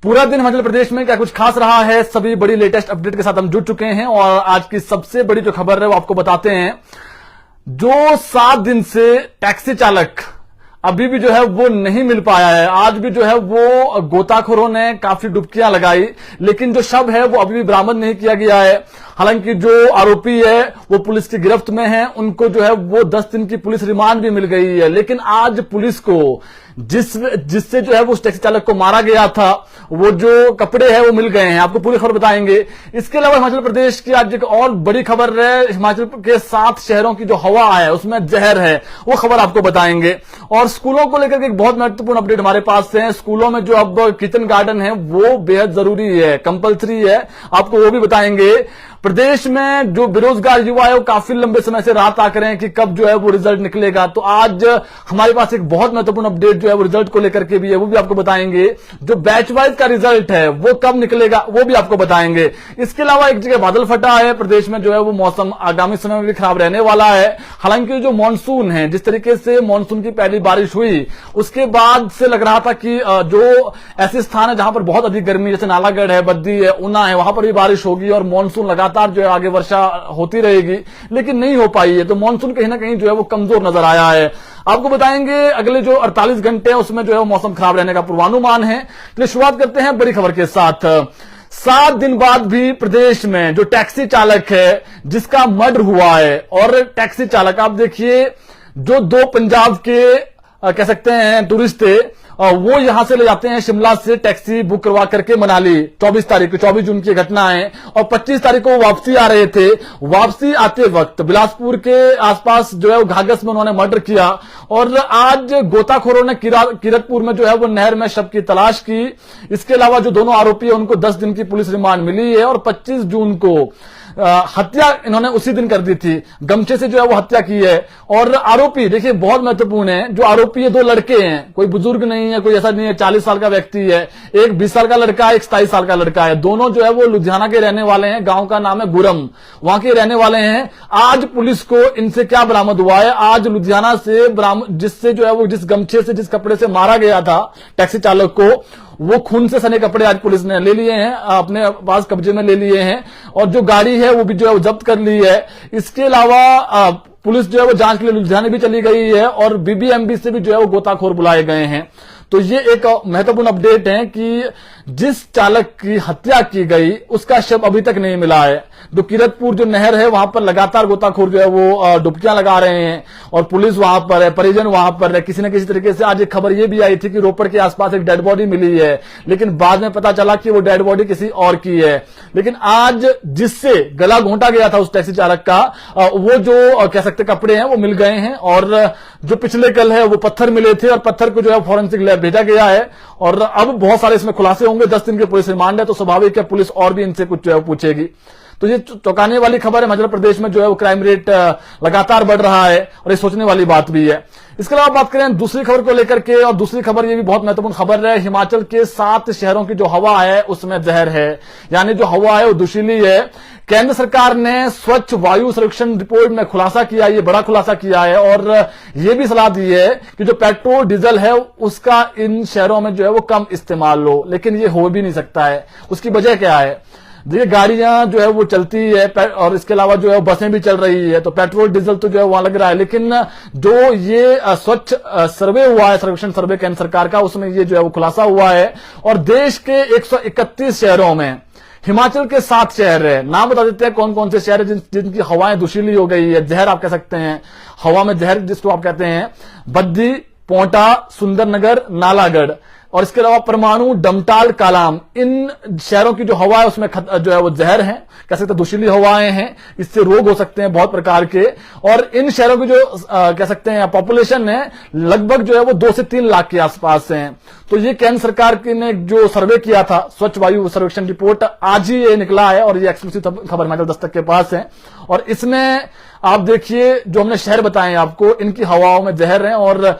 पूरा दिन हिमाचल प्रदेश में क्या कुछ खास रहा है, सभी बड़ी लेटेस्ट अपडेट के साथ हम जुड़ चुके हैं और आज की सबसे बड़ी जो खबर है वो आपको बताते हैं। जो 7 दिन से टैक्सी चालक अभी भी जो है वो नहीं मिल पाया है। आज भी जो है वो गोताखोरों ने काफी डुबकियां लगाई, लेकिन जो शव है वो अभी भी बरामद नहीं किया गया है। हालांकि जो आरोपी है वो पुलिस की गिरफ्त में है, उनको जो है वो 10 दिन की पुलिस रिमांड भी मिल गई है। लेकिन आज पुलिस को जिससे जो है वो उस टैक्सी चालक को मारा गया था, वो जो कपड़े हैं वो मिल गए हैं। आपको पूरी खबर बताएंगे। इसके अलावा हिमाचल प्रदेश की आज एक और बड़ी खबर है। हिमाचल के 7 शहरों की जो हवा है उसमें जहर है, वो खबर आपको बताएंगे। और स्कूलों को लेकर एक बहुत महत्वपूर्ण अपडेट हमारे पास है। स्कूलों में जो अब किचन गार्डन है वो बेहद जरूरी है, कंपलसरी है, आपको वो भी बताएंगे। प्रदेश में जो बेरोजगार युवा है वो काफी लंबे समय से राह ताक रहे हैं कि कब जो है वो रिजल्ट निकलेगा। तो आज हमारे पास एक बहुत महत्वपूर्ण अपडेट जो है वो रिजल्ट को लेकर के भी है, वो भी आपको बताएंगे। जो बैच वाइज का रिजल्ट है वो कब निकलेगा वो भी आपको बताएंगे। इसके अलावा एक जगह बादल फटा है। प्रदेश में जो है वो मौसम आगामी समय में भी खराब रहने वाला है। हालांकि जो मानसून है, जिस तरीके से मानसून की पहली बारिश हुई उसके बाद से लग रहा था कि जो ऐसे स्थान है जहां पर बहुत अधिक गर्मी, जैसे नालागढ़ है, बद्दी है, ऊना है, वहां पर भी बारिश होगी और मानसून लगातार जो है आगे वर्षा होती रहेगी, लेकिन नहीं हो पाई है। तो मानसून कहीं ना कहीं जो है वो कमजोर नजर आया है। आपको बताएंगे अगले जो 48 घंटे हैं उसमें जो है वो मौसम खराब रहने का पूर्वानुमान है। तो शुरुआत करते हैं बड़ी खबर के साथ। 7 दिन बाद भी प्रदेश में जो टैक्सी चालक है जिसका मर्डर हुआ है, और टैक्सी चालक आप देखिए जो 2 पंजाब के कह सकते हैं टूरिस्ट थे, वो यहां से ले जाते हैं शिमला से टैक्सी बुक करवा करके मनाली। 24 जून की घटना है और 25 तारीख को वापसी आ रहे थे। वापसी आते वक्त बिलासपुर के आसपास जो है वो घाघस में उन्होंने मर्डर किया। और आज गोताखोरों ने किरतपुर में जो है वो नहर में शव की तलाश की। इसके अलावा जो दोनों आरोपी है उनको 10 दिन की पुलिस रिमांड मिली है और 25 जून को हत्या इन्होंने उसी दिन कर दी थी, गमछे से जो है वो हत्या की है। और आरोपी देखिए बहुत महत्वपूर्ण है, जो आरोपी है 2 लड़के हैं, कोई बुजुर्ग नहीं है, कोई ऐसा नहीं है 40 साल का व्यक्ति है, एक 20 साल का लड़का है, एक 27 साल का लड़का है। दोनों जो है वो लुधियाना के रहने वाले हैं, गांव का नाम है गुरम, वहां के रहने वाले हैं। आज पुलिस को इनसे क्या बरामद हुआ है, आज लुधियाना से बरामद जिससे जो है वो जिस गमछे से जिस कपड़े से मारा गया था टैक्सी चालक को, वो खून से सने कपड़े आज पुलिस ने ले लिए हैं, अपने पास कब्जे में ले लिए हैं। और जो गाड़ी है वो भी जो है वो जब्त कर ली है। इसके अलावा पुलिस जो है वो जांच के लिए लुधियाना भी चली गई है और बीबीएमबी से भी जो है वो गोताखोर बुलाए गए हैं। तो ये एक महत्वपूर्ण अपडेट है कि जिस चालक की हत्या की गई उसका शव अभी तक नहीं मिला है। जो किरतपुर जो नहर है वहां पर लगातार गोताखोर जो है वो डुबकियां लगा रहे हैं और पुलिस वहां पर है, परिजन वहां पर है। किसी न किसी तरीके से आज एक खबर ये भी आई थी कि रोपड़ के आसपास एक डेड बॉडी मिली है, लेकिन बाद में पता चला कि वो डेड बॉडी किसी और की है। लेकिन आज जिससे गला घोंटा गया था उस टैक्सी चालक का, वो जो कह सकते कपड़े हैं वो मिल गए हैं। और जो पिछले कल है वो पत्थर मिले थे और पत्थर को जो है फॉरेंसिक लैब भेजा गया है। और अब बहुत सारे इसमें खुलासे होंगे। 10 दिन की पुलिस रिमांड है, तो स्वाभाविक है पुलिस और भी इनसे कुछ जो है पूछेगी। तो ये चौंकाने वाली खबर है। मध्य प्रदेश में जो है वो क्राइम रेट लगातार बढ़ रहा है और ये सोचने वाली बात भी है। इसके अलावा बात करें दूसरी खबर को लेकर के, और दूसरी खबर ये भी बहुत महत्वपूर्ण खबर है। हिमाचल के 7 शहरों की जो हवा है उसमें जहर है, यानी जो हवा है वो दुशीली है। केंद्र सरकार ने स्वच्छ वायु सर्वेक्षण रिपोर्ट में खुलासा किया, ये बड़ा खुलासा किया है और ये भी सलाह दी है कि जो पेट्रोल डीजल है उसका इन शहरों में जो है वो कम इस्तेमाल हो, लेकिन ये हो भी नहीं सकता है। उसकी वजह क्या है? देखिए गाड़ियां जो है वो चलती है और इसके अलावा जो है बसें भी चल रही है, तो पेट्रोल डीजल तो जो है वहां लग रहा है। लेकिन जो ये स्वच्छ सर्वे हुआ है, सर्वेक्षण सर्वे केंद्र सरकार का, उसमें ये जो है वो खुलासा हुआ है। और देश के 131 शहरों में हिमाचल के 7 शहर है। नाम बता देते हैं कौन कौन से शहर है जिनकी हवाएं दुशीली हो गई है, जहर आप कह सकते हैं, हवा में जहर जिसको आप कहते हैं। बद्दी, पोंटा, सुंदरनगर, नालागढ़ और इसके अलावा परमाणु, डमटाल, कालाम, इन शहरों की जो हवा है उसमें जो है वो जहर है, कह सकते हैं दुशीली हवाएं हैं, इससे रोग हो सकते हैं बहुत प्रकार के। और इन शहरों की जो कह सकते हैं पॉपुलेशन है लगभग जो है वो 2 से 3 लाख के आसपास है। तो ये केंद्र सरकार ने जो सर्वे किया था, स्वच्छ वायु सर्वेक्षण रिपोर्ट, आज ही ये निकला है और ये एक्सक्लूसिव खबर हिमाचल दस्तक के पास है। और इसमें आप देखिए जो हमने शहर बताए आपको, इनकी हवाओं में जहर है। और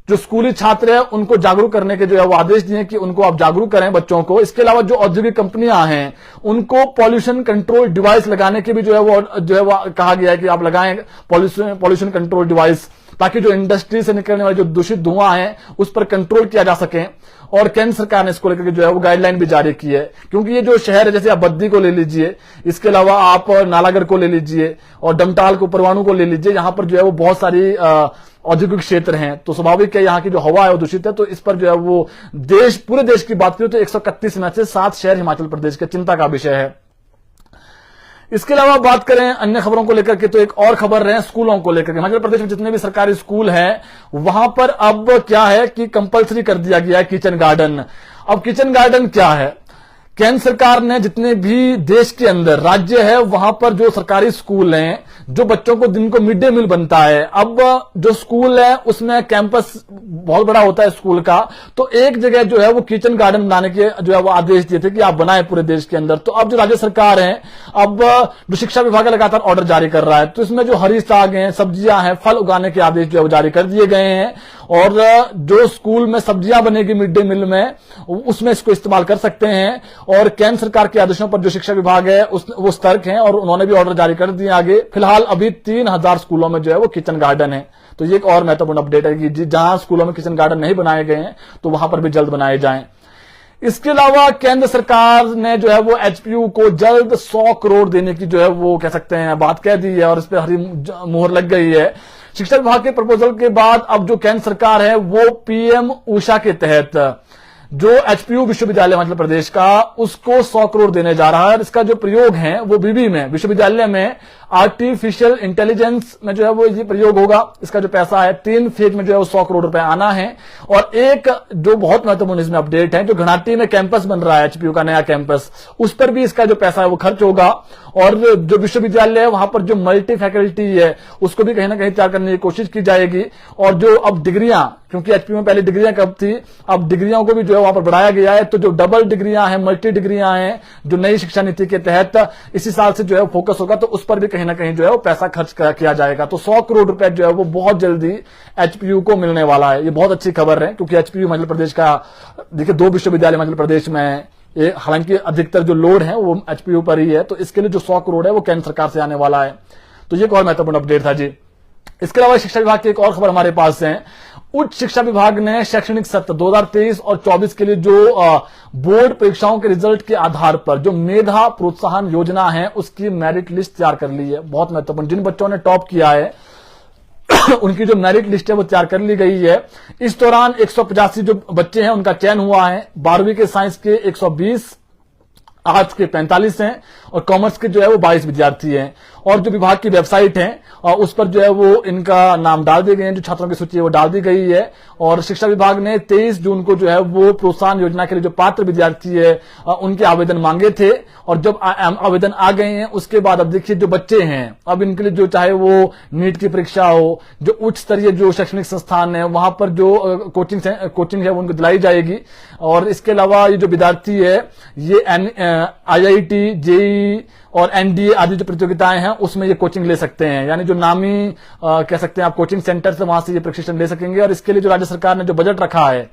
जो स्कूली छात्र है उनको जागरूक करने के जो है वो आदेश दिए कि उनको आप जागरूक करें बच्चों को। इसके अलावा जो औद्योगिक कंपनियां हैं उनको पॉल्यूशन कंट्रोल डिवाइस लगाने के भी जो है वो कहा गया है कि आप लगाएं पॉल्यूशन कंट्रोल डिवाइस, ताकि जो इंडस्ट्री से निकलने वाले जो दूषित धुआं है उस पर कंट्रोल किया जा सके। और केंद्र सरकार ने इसको लेकर जो है वो गाइडलाइन भी जारी की है, क्योंकि ये जो शहर है, जैसे आप बद्दी को ले लीजिए, इसके अलावा आप नालागढ़ को ले लीजिए और डमटाल को, परवाणु को ले लीजिए, यहां पर जो है वो बहुत सारी औद्योगिक क्षेत्र हैं, तो स्वाभाविक है यहाँ की जो हवा है वो दूषित है। तो इस पर जो है वो पूरे देश की बात करें तो 131 में से 7 शहर हिमाचल प्रदेश के चिंता का विषय है। इसके अलावा बात करें अन्य खबरों को लेकर के, तो एक और खबर है स्कूलों को लेकर के। हिमाचल प्रदेश में जितने भी सरकारी स्कूल हैं वहां पर अब क्या है कि कंपलसरी कर दिया गया है किचन गार्डन। अब किचन गार्डन क्या है, केंद्र सरकार ने जितने भी देश के अंदर राज्य है वहां पर जो सरकारी स्कूल हैं, जो बच्चों को दिन को मिड डे मील बनता है, अब जो स्कूल है उसमें कैंपस बहुत बड़ा होता है स्कूल का, तो एक जगह जो है वो किचन गार्डन बनाने के जो है वो आदेश दिए थे कि आप बनाए पूरे देश के अंदर। तो अब जो राज्य सरकार है, अब जो शिक्षा विभाग लगातार ऑर्डर जारी कर रहा है, तो इसमें जो हरी साग है, सब्जियां हैं, फल उगाने के आदेश जो है वो जारी कर दिए गए हैं। और जो स्कूल में सब्जियां बनेगी मिड डे मील में, उसमें इसको इस्तेमाल कर सकते हैं। और केंद्र सरकार के आदेशों पर जो शिक्षा विभाग है वो सतर्क है और उन्होंने भी ऑर्डर जारी कर दिए आगे। फिलहाल अभी 3000 स्कूलों में जो है वो किचन गार्डन है। तो ये एक और महत्वपूर्ण अपडेट है कि जहां स्कूलों में किचन गार्डन नहीं बनाए गए हैं तो वहां पर भी जल्द बनाए जाएं। इसके अलावा केंद्र सरकार ने जो है वो एचपीयू को जल्द 100 करोड़ देने की जो है वो कह सकते हैं बात कह दी है और इस पर हरी मुहर लग गई है। शिक्षा विभाग के प्रपोजल के बाद अब जो केंद्र सरकार है वो पीएम ऊषा के तहत जो एचपीयू विश्वविद्यालय हिमाचल प्रदेश का उसको 100 करोड़ देने जा रहा है। इसका जो प्रयोग है वो बीबी में विश्वविद्यालय में आर्टिफिशियल इंटेलिजेंस में जो है वो ये प्रयोग होगा। इसका जो पैसा है 3 फेज में जो है वो 100 करोड़ रुपए आना है। और एक जो बहुत महत्वपूर्ण इसमें अपडेट है, जो घनाटी में कैंपस बन रहा है एचपीयू का नया कैंपस, उस पर भी इसका जो पैसा है वो खर्च होगा। और जो विश्वविद्यालय है वहां पर जो मल्टी फैकल्टी है उसको भी कहीं ना कहीं तैयार करने की कोशिश की जाएगी। और जो अब डिग्रियां, क्योंकि एचपीयू में पहले डिग्रियां कब थी, अब डिग्रियों को भी जो है वहां पर बढ़ाया गया है। तो जो डबल डिग्रियां हैं, मल्टी डिग्रियां हैं, जो नई शिक्षा नीति के तहत इसी साल से जो है फोकस होगा, तो उस पर भी कहीं ना कहीं जो है वो पैसा खर्च किया जाएगा। तो 100 करोड़ रुपए जो है वो बहुत जल्दी एचपीयू को मिलने वाला है। ये बहुत अच्छी खबर है, क्योंकि एचपीयू हिमाचल प्रदेश का, देखिए 2 विश्वविद्यालय हिमाचल प्रदेश में है, हालांकि अधिकतर जो लोड है वो एचपीयू पर ही है। तो इसके लिए जो 100 करोड़ है वो केंद्र सरकार से आने वाला है। तो ये एक और महत्वपूर्ण अपडेट था जी। इसके अलावा शिक्षा विभाग की एक और खबर हमारे पास है। उच्च शिक्षा विभाग ने शैक्षणिक सत्र 2023 और 24 के लिए जो बोर्ड परीक्षाओं के रिजल्ट के आधार पर जो मेधा प्रोत्साहन योजना है उसकी मेरिट लिस्ट तैयार कर ली है। बहुत महत्वपूर्ण, जिन बच्चों ने टॉप किया है उनकी जो मेरिट लिस्ट है वो तैयार कर ली गई है। इस दौरान 185 जो बच्चे हैं उनका चयन हुआ है। 12वीं के साइंस के 120, आर्ट्स के 45 हैं और कॉमर्स के जो है वो 22 विद्यार्थी हैं। और जो विभाग की वेबसाइट है और उस पर जो है वो इनका नाम डाल दिए गए हैं, जो छात्रों की सूची है वो डाल दी गई है। और शिक्षा विभाग ने 23 जून को जो है वो प्रोत्साहन योजना के लिए जो पात्र विद्यार्थी है उनके आवेदन मांगे थे। और जब आवेदन आ गए हैं उसके बाद अब देखिए जो बच्चे हैं, अब इनके लिए जो चाहे वो नीट की परीक्षा हो, जो उच्च स्तरीय जो शैक्षणिक संस्थान है वहां पर जो कोचिंग है वो उनको दिलाई जाएगी। और इसके अलावा ये जो विद्यार्थी है ये IIT, जेईई और एनडीए आदि जो प्रतियोगिताएं हैं उसमें ये कोचिंग ले सकते हैं। यानी जो नामी कह सकते हैं आप कोचिंग सेंटर से वहां से ये प्रशिक्षण ले सकेंगे। और इसके लिए जो राज्य सरकार ने जो बजट रखा है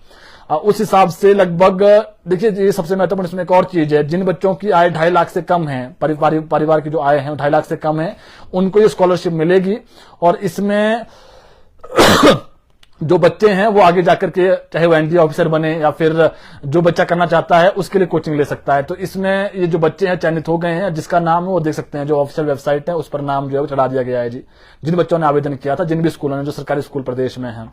उस हिसाब से लगभग, देखिए ये सबसे महत्वपूर्ण इसमें एक और चीज है, जिन बच्चों की आय 2.5 लाख से कम है, परिवार की जो आय है 2.5 लाख से कम है, उनको ये स्कॉलरशिप मिलेगी। और इसमें जो बच्चे हैं वो आगे जाकर के चाहे वो एनडीए ऑफिसर बने या फिर जो बच्चा करना चाहता है उसके लिए कोचिंग ले सकता है। तो इसमें ये जो बच्चे हैं चयनित हो गए हैं, जिसका नाम है वो देख सकते हैं, जो ऑफिशियल वेबसाइट है उस पर नाम जो है वो चढ़ा दिया गया है जी, जिन बच्चों ने आवेदन किया था, जिन भी स्कूलों ने, जो सरकारी स्कूल प्रदेश में है।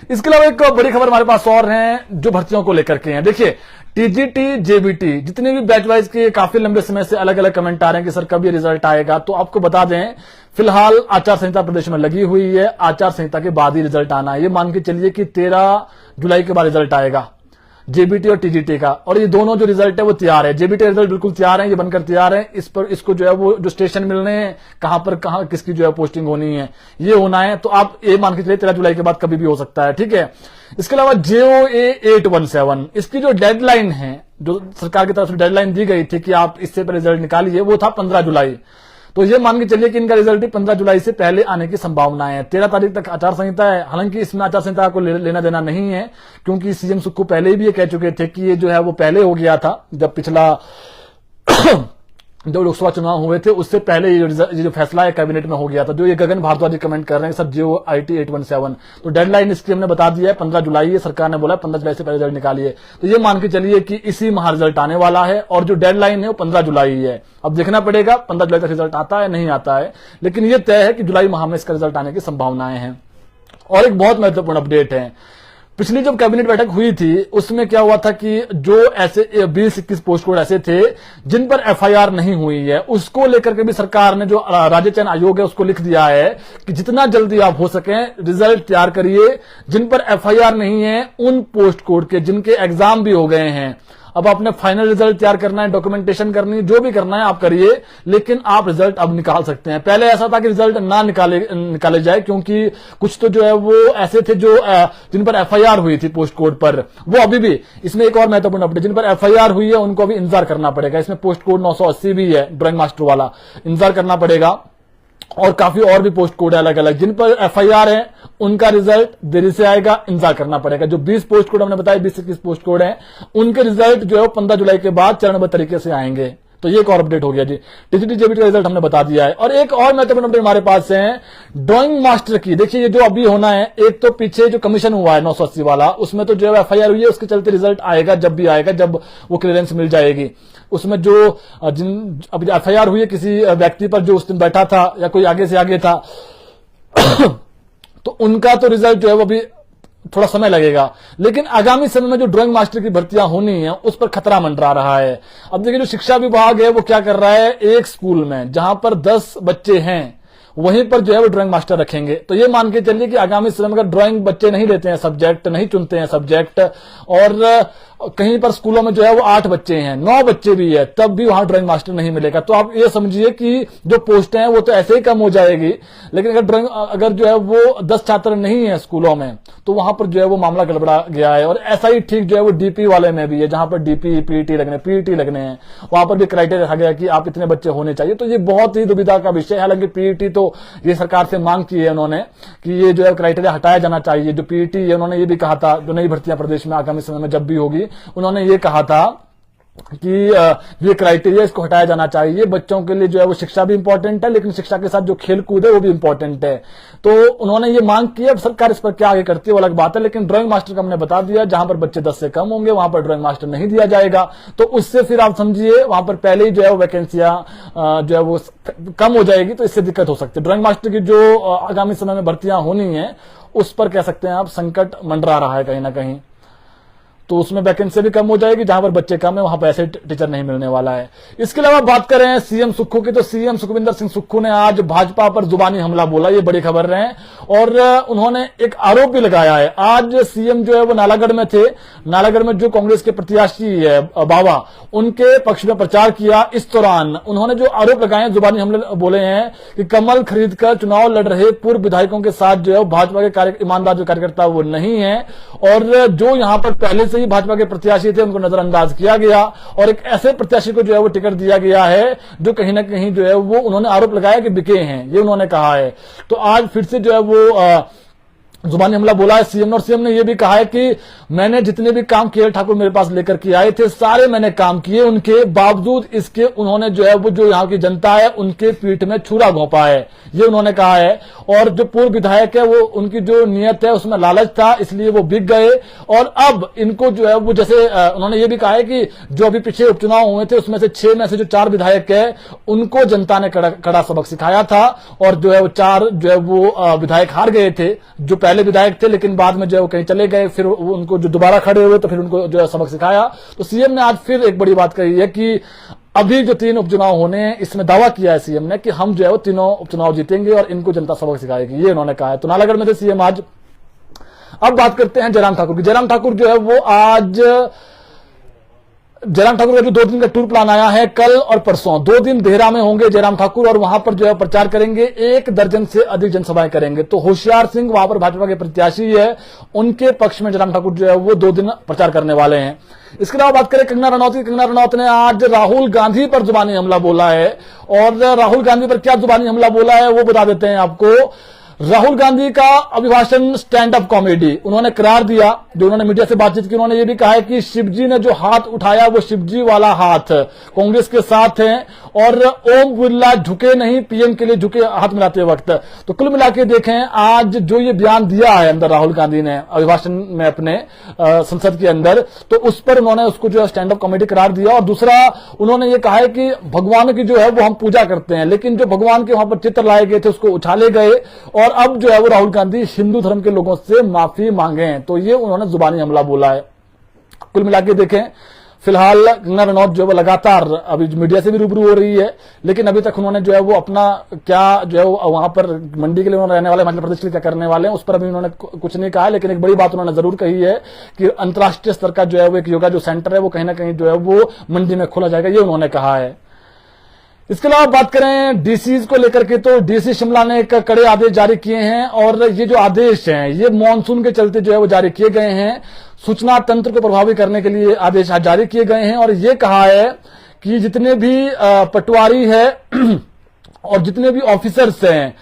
इसके अलावा एक बड़ी खबर हमारे पास और है जो भर्तियों को लेकर के हैं। देखिए टीजीटी, जेबीटी जितने भी बैच वाइज के काफी लंबे समय से अलग अलग कमेंट आ रहे हैं कि सर कब ये रिजल्ट आएगा, तो आपको बता दें फिलहाल आचार संहिता प्रदेश में लगी हुई है। आचार संहिता के बाद ही रिजल्ट आना है। ये मान के चलिए कि 13 जुलाई के बाद रिजल्ट आएगा जेबीटी और टीजीटी का। और ये दोनों जो रिजल्ट है वो तैयार है। जेबीटी रिजल्ट बिल्कुल तैयार है, ये बनकर तैयार है। इस पर इसको जो है वो जो स्टेशन मिलने हैं, कहां किसकी जो है पोस्टिंग होनी है ये होना है। तो आप ये मान के चलिए 13 जुलाई के बाद कभी भी हो सकता है, ठीक है। इसके अलावा JOA 817 इसकी जो डेडलाइन है, जो सरकार की तरफ से डेडलाइन दी गई थी कि आप इससे पहले रिजल्ट निकालिए, वो था 15 जुलाई। तो ये मान के चलिए कि इनका रिजल्ट 15 जुलाई से पहले आने की संभावना है। 13 तारीख तक आचार संहिता है। हालांकि इसमें आचार संहिता को लेना देना नहीं है, क्योंकि सीएम सुक्खू पहले भी ये कह चुके थे कि ये जो है वो पहले हो गया था, जब पिछला जो लोकसभा चुनाव हुए थे उससे पहले ये जो फैसला है कैबिनेट में हो गया था। जो ये गगन भारद्वाज कमेंट कर रहे हैं सब जियो IT 817, तो डेडलाइन इसकी हमने बता दिया है 15 जुलाई है, सरकार ने बोला 15 जुलाई से पहले रिजल्ट निकालिए। तो ये मान के चलिए कि इसी माह रिजल्ट आने वाला है और जो डेडलाइन है वो 15 जुलाई है। अब देखना पड़ेगा 15 जुलाई तक रिजल्ट आता है नहीं आता है, लेकिन ये तय है कि जुलाई माह में इसका रिजल्ट आने की संभावनाएं हैं। और एक बहुत महत्वपूर्ण अपडेट है, पिछली जब कैबिनेट बैठक हुई थी उसमें क्या हुआ था कि जो ऐसे 20-21 पोस्ट कोड ऐसे थे जिन पर FIR नहीं हुई है, उसको लेकर के भी सरकार ने जो राज्य चयन आयोग है उसको लिख दिया है कि जितना जल्दी आप हो सके रिजल्ट तैयार करिए। जिन पर FIR नहीं है उन पोस्ट कोड के जिनके एग्जाम भी हो गए हैं, अब आपने फाइनल रिजल्ट तैयार करना है, डॉक्यूमेंटेशन करनी है, जो भी करना है आप करिए, लेकिन आप रिजल्ट अब निकाल सकते हैं। पहले ऐसा था कि रिजल्ट ना निकाले जाए क्योंकि कुछ तो जो है वो ऐसे थे जो जिन पर FIR हुई थी पोस्ट कोड पर, वो अभी भी। इसमें एक और महत्वपूर्ण अपडेट, जिन पर FIR हुई है उनको अभी इंतजार करना पड़ेगा। इसमें पोस्ट कोड 980 भी है, ड्राइंग मास्टर वाला, इंतजार करना पड़ेगा। और काफी और भी पोस्ट कोड है अलग अलग, जिन पर FIR है उनका रिजल्ट देरी से आएगा, इंतजार करना पड़ेगा। जो 20 पोस्ट कोड हमने बताया 20-21 पोस्ट कोड है उनके रिजल्ट जो है 15 जुलाई के बाद चरणबद्ध तरीके से आएंगे। तो ये एक और अपडेट हो गया जी। टीजीटी जेबीटी का रिजल्ट हमने बता दिया है। और एक और महत्वपूर्ण अपडेट हमारे पास है ड्राइंग मास्टर की। देखिए ये जो अभी होना है, एक तो पीछे जो कमीशन हुआ है 980 वाला, उसमें तो जो है FIR हुई है, उसके चलते रिजल्ट आएगा जब भी आएगा, जब वो क्लियरेंस मिल जाएगी। उसमें जो अभी FIR हुई है किसी व्यक्ति पर जो उस दिन बैठा था या कोई आगे से आगे था तो उनका तो रिजल्ट जो है वो अभी थोड़ा समय लगेगा, लेकिन आगामी समय में जो ड्राइंग मास्टर की भर्तियां होनी है उस पर खतरा मंडरा रहा है। अब देखिए जो शिक्षा विभाग है वो क्या कर रहा है, एक स्कूल में जहां पर 10 बच्चे हैं वहीं पर जो है वो ड्राइंग मास्टर रखेंगे। तो ये मान के चलिए कि आगामी समय में अगर ड्राइंग बच्चे नहीं लेते हैं सब्जेक्ट, नहीं चुनते हैं सब्जेक्ट, और कहीं पर स्कूलों में जो है वो 8 बच्चे हैं, 9 बच्चे भी है, तब भी वहां ड्राइंग मास्टर नहीं मिलेगा। तो आप ये समझिए कि जो पोस्टें हैं वो तो ऐसे ही कम हो जाएगी, लेकिन अगर जो है वो 10 छात्र नहीं है स्कूलों में तो वहां पर जो है वो मामला गड़बड़ा गया है। और ऐसा ही ठीक जो है वो DP वाले में भी है, जहां पर DP PET लगने हैं, वहां पर भी क्राइटेरिया रखा गया कि आप इतने बच्चे होने चाहिए। तो ये बहुत ही दुविधा का विषय है। हालांकि PET तो ये सरकार से मांग की है उन्होंने कि ये जो है क्राइटेरिया हटाया जाना चाहिए। जो PET है उन्होंने ये भी कहा था, जो नई भर्तियां प्रदेश में आगामी समय में जब भी होगी, उन्होंने ये कहा था कि ये क्राइटेरिया इसको हटाया जाना चाहिए। बच्चों के लिए जो है वो शिक्षा भी इंपॉर्टेंट है, लेकिन शिक्षा के साथ जो खेल कूद है वो भी इंपॉर्टेंट है। तो उन्होंने ये मांग की है। अब सरकार इस पर क्या आगे करती है वो अलग बात है, लेकिन ड्राइंग मास्टर का हमने बता दिया, जहां पर बच्चे 10 से कम होंगे वहां पर ड्राइंग मास्टर नहीं दिया जाएगा। तो उससे फिर आप समझिए वहां पर पहले ही जो है वो वैकेंसियां जो है वो कम हो जाएगी, तो इससे दिक्कत हो सकती है। ड्राइंग मास्टर की जो आगामी समय में भर्तियां होनी है उस पर कह सकते हैं आप संकट मंडरा रहा है कहीं ना कहीं। तो उसमें वैकेंसी भी कम हो जाएगी, जहां पर बच्चे कम है वहां पर ऐसे टीचर नहीं मिलने वाला है। इसके अलावा बात करें सीएम सुक्खू की, तो सीएम सुखविंदर सिंह सुक्खू ने आज भाजपा पर जुबानी हमला बोला, ये बड़ी खबर है। और उन्होंने एक आरोप भी लगाया है। आज सीएम जो है वो नालागढ़ में थे, नालागढ़ में जो कांग्रेस के प्रत्याशी है बाबा, उनके पक्ष में प्रचार किया। इस दौरान उन्होंने जो आरोप लगाए हैं, जुबानी हमले बोले हैं कि कमल खरीद कर चुनाव लड़ रहे पूर्व विधायकों के साथ जो है भाजपा के ईमानदार जो कार्यकर्ता वो नहीं है, और जो यहां पर पहले से भाजपा के प्रत्याशी थे उनको नजरअंदाज किया गया और एक ऐसे प्रत्याशी को जो है वो टिकट दिया गया है जो कहीं ना कहीं जो है वो उन्होंने आरोप लगाया कि बिके हैं, ये उन्होंने कहा है। तो आज फिर से जो है वो जुबानी हमला बोला है सीएम ने। और सीएम ने यह भी कहा है कि मैंने जितने भी काम केएल ठाकुर मेरे पास लेकर के आए थे सारे मैंने काम किए, उनके बावजूद इसके उन्होंने जो है वो जो यहाँ की जनता है उनके पीठ में छुरा घोंपा है, ये उन्होंने कहा है। और जो पूर्व विधायक है वो उनकी जो नियत है उसमें लालच था, इसलिए वो बिक गए। और अब इनको जो है वो जैसे उन्होंने ये भी कहा है कि जो अभी पिछले उपचुनाव हुए थे उसमें से 6 में से जो 4 विधायक है उनको जनता ने कड़ा सबक सिखाया था, और जो है वो 4 जो है वो विधायक हार गए थे जो पहले विधायक थे, लेकिन बाद में जो है वो कहीं चले गए, फिर उनको जो दोबारा खड़े हुए तो फिर उनको जो है सबक सिखाया। तो सीएम ने आज फिर एक बड़ी बात कही है कि अभी जो 3 उपचुनाव होने हैं इसमें दावा किया है सीएम ने कि हम जो है वो तीनों उपचुनाव जीतेंगे और इनको जनता सबक सिखाएगी, ये उन्होंने कहा है। तो नालागढ़ में थे सीएम आज। अब बात करते हैं जयराम ठाकुर की। जयराम ठाकुर जो है वो आज जयराम ठाकुर का जो 2 दिन का टूर प्लान आया है, कल और परसों 2 दिन देहरा में होंगे जयराम ठाकुर और वहां पर जो है प्रचार करेंगे, 1 दर्जन से अधिक जनसभाएं करेंगे। तो होशियार सिंह वहां पर भाजपा के प्रत्याशी है, उनके पक्ष में जयराम ठाकुर जो है वो 2 दिन प्रचार करने वाले हैं। इसके अलावा बात करें कंगना रनौत की। कंगना रनौत ने आज राहुल गांधी पर जुबानी हमला बोला है, और राहुल गांधी पर क्या जुबानी हमला बोला है वो बता देते हैं आपको। राहुल गांधी का अभिभाषण स्टैंड अप कॉमेडी, उन्होंने करार दिया, जो उन्होंने मीडिया से बातचीत की, उन्होंने ये भी कहा है कि शिवजी ने जो हाथ उठाया वो शिवजी वाला हाथ कांग्रेस के साथ है और ओम बिरला झुके नहीं, पीएम के लिए झुके हाथ मिलाते वक्त। तो कुल मिला के देखें आज जो ये बयान दिया है अंदर राहुल गांधी ने अभिभाषण में अपने संसद के अंदर, तो उस पर उन्होंने उसको जो है स्टैंड अप कॉमेडी करार दिया। और दूसरा उन्होंने ये कहा है कि भगवान की जो है वो हम पूजा करते हैं, लेकिन जो भगवान के वहां पर चित्र लाए गए थे उसको उछाले गए और अब जो है वो राहुल गांधी हिंदू धर्म के लोगों से माफी मांगे हैं। तो ये उन्होंने जुबानी हमला बोला है। कुल मिला के देखें फिलहाल कंगना रनौत जो है वो लगातार अभी मीडिया से भी रूबरू हो रही है, लेकिन अभी तक उन्होंने जो है वो अपना क्या जो है वो वहां पर मंडी के लिए उन्होंने रहने वाले, मध्य प्रदेश के लिए क्या करने वाले हैं उस पर अभी उन्होंने कुछ नहीं कहा है। लेकिन एक बड़ी बात उन्होंने जरूर कही है कि अंतर्राष्ट्रीय स्तर का जो है वो एक योगा जो सेंटर है वो कहीं ना कहीं जो है वो मंडी में खोला जाएगा, ये उन्होंने कहा है। इसके अलावा बात करें डीसीज को लेकर के, तो डीसी शिमला ने एक कड़े आदेश जारी किए हैं और ये जो आदेश हैं ये मॉनसून के चलते जो है वो जारी किए गए हैं। सूचना तंत्र को प्रभावी करने के लिए आदेश जारी किए गए हैं और ये कहा है कि जितने भी पटवारी है और जितने भी ऑफिसर्स हैं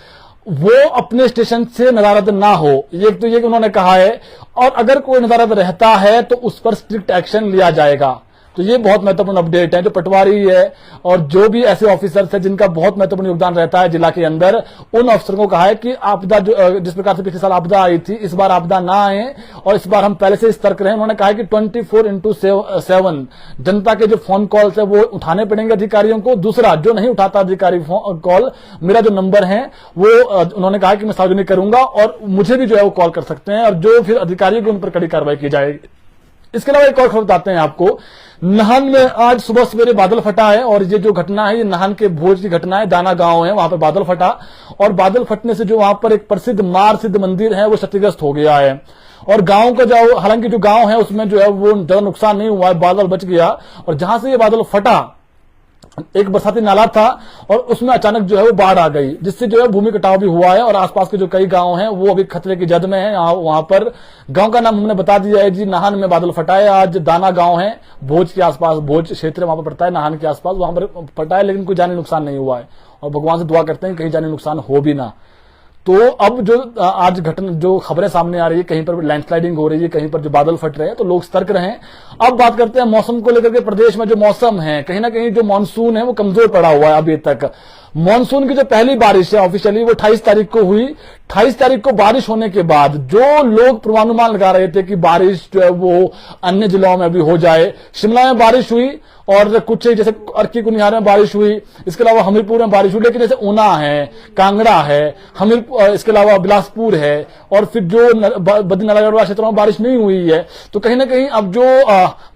वो अपने स्टेशन से नदारद ना हो, ये तो ये उन्होंने कहा है। और अगर कोई नदारद रहता है तो उस पर स्ट्रिक्ट एक्शन लिया जाएगा। तो ये बहुत महत्वपूर्ण अपडेट है। जो पटवारी है और जो भी ऐसे ऑफिसर्स हैं जिनका बहुत महत्वपूर्ण योगदान रहता है जिला के अंदर, उन अफसरों को कहा है कि आपदा जो जिस प्रकार से पिछले साल आपदा आई थी इस बार आपदा ना आए और इस बार हम पहले से सतर्क रहें। उन्होंने कहा है कि 24/7 जनता के जो फोन कॉल्स है वो उठाने पड़ेंगे अधिकारियों को। दूसरा, जो नहीं उठाता अधिकारी कॉल, मेरा जो नंबर है वो उन्होंने कहा कि मैं सार्वजनिक करूंगा और मुझे भी जो है वो कॉल कर सकते हैं और जो फिर अधिकारियों की उन पर कड़ी कार्रवाई की जाएगी। इसके अलावा एक और खबर बताते हैं आपको। नाहन में आज सुबह सवेरे बादल फटा है और ये जो घटना है ये नाहन के भोज की घटना है। दाना गांव है, वहां पर बादल फटा और बादल फटने से जो वहां पर एक प्रसिद्ध मार सिद्ध मंदिर है वो क्षतिग्रस्त हो गया है। और गांव का जो हालांकि जो गांव है उसमें जो है वो ज्यादा नुकसान नहीं हुआ है, बादल बच गया। और जहां से ये बादल फटा एक बरसाती नाला था और उसमें अचानक जो है वो बाढ़ आ गई, जिससे जो है भूमि कटाव भी हुआ है और आसपास के जो कई गांव हैं वो अभी खतरे की जद में है। वहां पर गांव का नाम हमने बता दिया है जी, नाहन में बादल फटा है। आज दाना गांव है, भोज के आसपास, भोज क्षेत्र वहां पर पड़ता है नाहन के आसपास, वहां पर फटा है लेकिन कोई जानी नुकसान नहीं हुआ है और भगवान से दुआ करते हैं कहीं जानी नुकसान हो भी ना। तो अब जो आज घटना जो खबरें सामने आ रही है, कहीं पर लैंडस्लाइडिंग हो रही है, कहीं पर जो बादल फट रहे हैं, तो लोग सतर्क रहें। अब बात करते हैं मौसम को लेकर के। प्रदेश में जो मौसम है कहीं ना कहीं जो मानसून है वो कमजोर पड़ा हुआ है अभी तक। मानसून की जो पहली बारिश है ऑफिशियली वो 28 तारीख को हुई। 28 तारीख को बारिश होने के बाद जो लोग पूर्वानुमान लगा रहे थे कि बारिश जो है वो अन्य जिलों में भी हो जाए, शिमला में बारिश हुई और कुछ जैसे अर्की कुनिहार में बारिश हुई, इसके अलावा हमीरपुर में बारिश हुई, लेकिन जैसे ऊना है, कांगड़ा है, हमीरपुर, इसके अलावा बिलासपुर है और फिर जो बद्रीनारायण वाला क्षेत्रों में बारिश नहीं हुई है। तो कहीं ना कहीं अब जो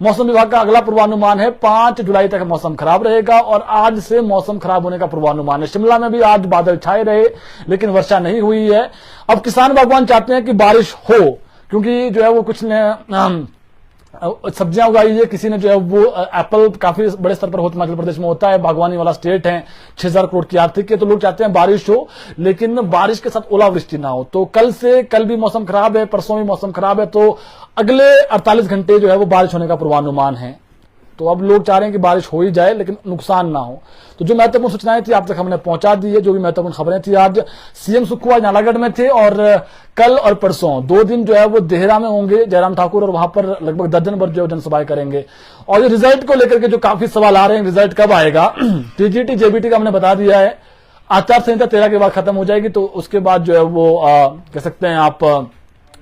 मौसम विभाग का अगला पूर्वानुमान है 5 जुलाई तक मौसम खराब रहेगा और आज से मौसम खराब होने का पूर्वानुमान है। शिमला में भी आज बादल छाए रहे लेकिन वर्षा नहीं हुई है। अब किसान बागवान चाहते हैं कि बारिश हो, क्योंकि जो है वो कुछ ने सब्जियां उगाई है, किसी ने जो है वो एप्पल काफी बड़े स्तर पर हिमाचल प्रदेश में होता है, बागवानी वाला स्टेट है, 6000 करोड़ की आर्थिक है, तो लोग चाहते हैं बारिश हो लेकिन बारिश के साथ ओलावृष्टि ना हो। तो कल भी मौसम खराब है, परसों भी मौसम खराब है, तो अगले 48 घंटे जो है वो बारिश होने का पूर्वानुमान है। तो अब लोग चाह रहे हैं कि बारिश हो ही जाए लेकिन नुकसान ना हो। तो जो महत्वपूर्ण सूचनाएं थी आप तक हमने पहुंचा दी है, जो भी महत्वपूर्ण खबरें थी। आज सीएम सुक्खू आज नालागढ़ में थे और कल और परसों 2 दिन जो है वो देहरा में होंगे जयराम ठाकुर और वहां पर लगभग 10 दिन भर जो जनसभाएं करेंगे। और ये रिजल्ट को लेकर के जो काफी सवाल आ रहे हैं, रिजल्ट कब आएगा? टीजीटी जेबीटी का हमने बता दिया है, आचार संहिता 13 के बाद खत्म हो जाएगी, तो उसके बाद जो है वो कह सकते हैं आप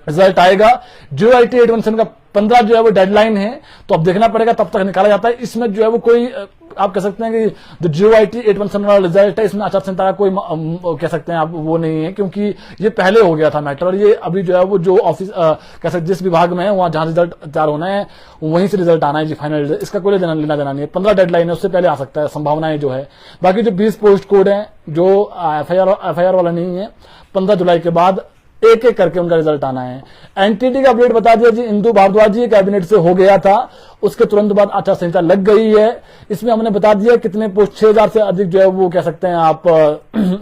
रिजल्ट आएगा। JOIT 817 का 15 जो है वो डेडलाइन है, तो अब देखना पड़ेगा तब तक निकाला जाता है। इसमें जो है वो कोई आप कह सकते हैं कि जो JOIT 817 वाला रिजल्ट है इसमें आचार संहिता का कोई कह सकते हैं आप वो नहीं है, क्योंकि ये पहले हो गया था मैटर और ये अभी जो है वो जो ऑफिस कह सकते जिस विभाग में है वहां जहां रिजल्ट तैयार होना है वहीं से रिजल्ट आना है जी, फाइनल रिजल्ट। इसका कोई लेना देना नहीं है। 15 डेडलाइन है, उससे पहले आ सकता है, संभावनाएं जो है। बाकी जो 20 पोस्ट कोड है जो एफआईआर वाला नहीं है, 15 जुलाई के बाद एक एक करके उनका रिजल्ट आना है। एनटीटी का अपडेट बता दिया जी, इंदु भारद्वाज जी कैबिनेट से हो गया था, उसके तुरंत बाद आचार संहिता लग गई है। इसमें हमने बता दिया कितने पोस्ट 6000 से अधिक जो है वो कह सकते हैं आप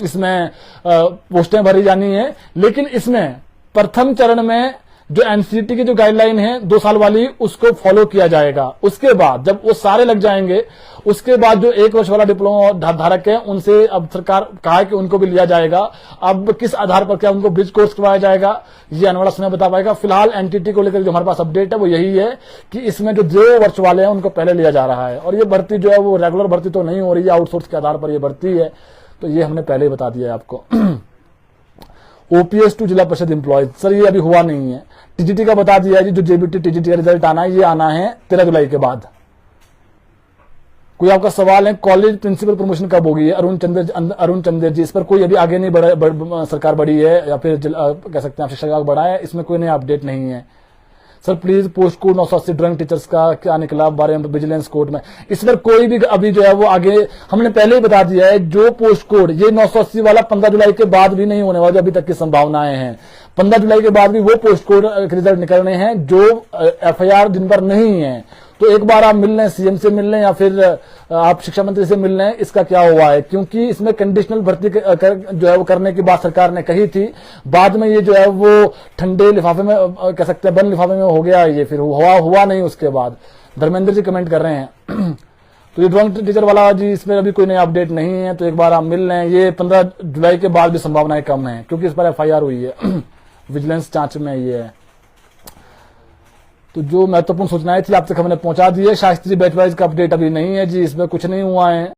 इसमें पोस्टें भरी जानी है। लेकिन इसमें प्रथम चरण में जो एनसीईटी की जो गाइडलाइन है 2 साल वाली, उसको फॉलो किया जाएगा। उसके बाद जब वो सारे लग जाएंगे, उसके बाद जो 1 वर्ष वाला डिप्लोमा धारक है उनसे अब सरकार कहा है कि उनको भी लिया जाएगा। अब किस आधार पर, क्या उनको ब्रिज कोर्स करवाया जाएगा, ये आने वाला समय बता पाएगा। फिलहाल एनटीटी को लेकर जो हमारे पास अपडेट है वो यही है कि इसमें जो 2 वर्ष वाले हैं उनको पहले लिया जा रहा है, और ये भर्ती जो है वो रेगुलर भर्ती तो नहीं हो रही है, आउटसोर्स के आधार पर ये भर्ती है। तो ये हमने पहले ही बता दिया है आपको। ओपीएस टू जिला परिषद एम्प्लॉय, सर ये अभी हुआ नहीं है। टीजीटी का बता दिया जी, जो जेबीटी टीजीटी का रिजल्ट आना है, ये आना है 13 जुलाई के बाद। कोई आपका सवाल है, कॉलेज प्रिंसिपल प्रमोशन कब होगी? अरुण चंदेर जी, इस पर कोई अभी आगे नहीं बढ़ा, सरकार बढ़ी है या फिर कह सकते हैं आप शिक्षा विभाग बढ़ा है, इसमें कोई नया अपडेट नहीं है। Sir please post code 980 drunk teachers का क्या निकला बारे में विजिलेंस कोर्ट में, इस पर कोई भी अभी जो है वो आगे, हमने पहले ही बता दिया है, जो पोस्ट कोड ये 980 वाला 15 जुलाई के बाद भी नहीं होने वाला, अभी तक की संभावनाएं हैं। 15 जुलाई के बाद भी वो पोस्ट कोड रिजल्ट निकलने हैं जो एफआईआर दिन भर नहीं है। तो एक बार आप मिल लें, सीएम से मिल लें या फिर आप शिक्षा मंत्री से मिल लें, इसका क्या हुआ है, क्योंकि इसमें कंडीशनल भर्ती जो है वो करने की बात सरकार ने कही थी। बाद में ये जो है वो ठंडे लिफाफे में, कह सकते हैं बंद लिफाफे में हो गया, ये फिर हुआ नहीं उसके बाद। धर्मेंद्र जी कमेंट कर रहे हैं। तो ये ड्रॉइंग टीचर वाला जी, इसमें अभी कोई नया अपडेट नहीं है, तो एक बार आप मिल लें। ये 15 जुलाई के बाद भी संभावनाएं कम है, क्योंकि इस पर एफआईआर हुई है। विजिलेंस जांच में ये है। तो जो महत्वपूर्ण सूचनाएं थी आप तक हमने पहुंचा दी है। शास्त्री बैच वाइज का अपडेट अभी नहीं है जी, इसमें कुछ नहीं हुआ है।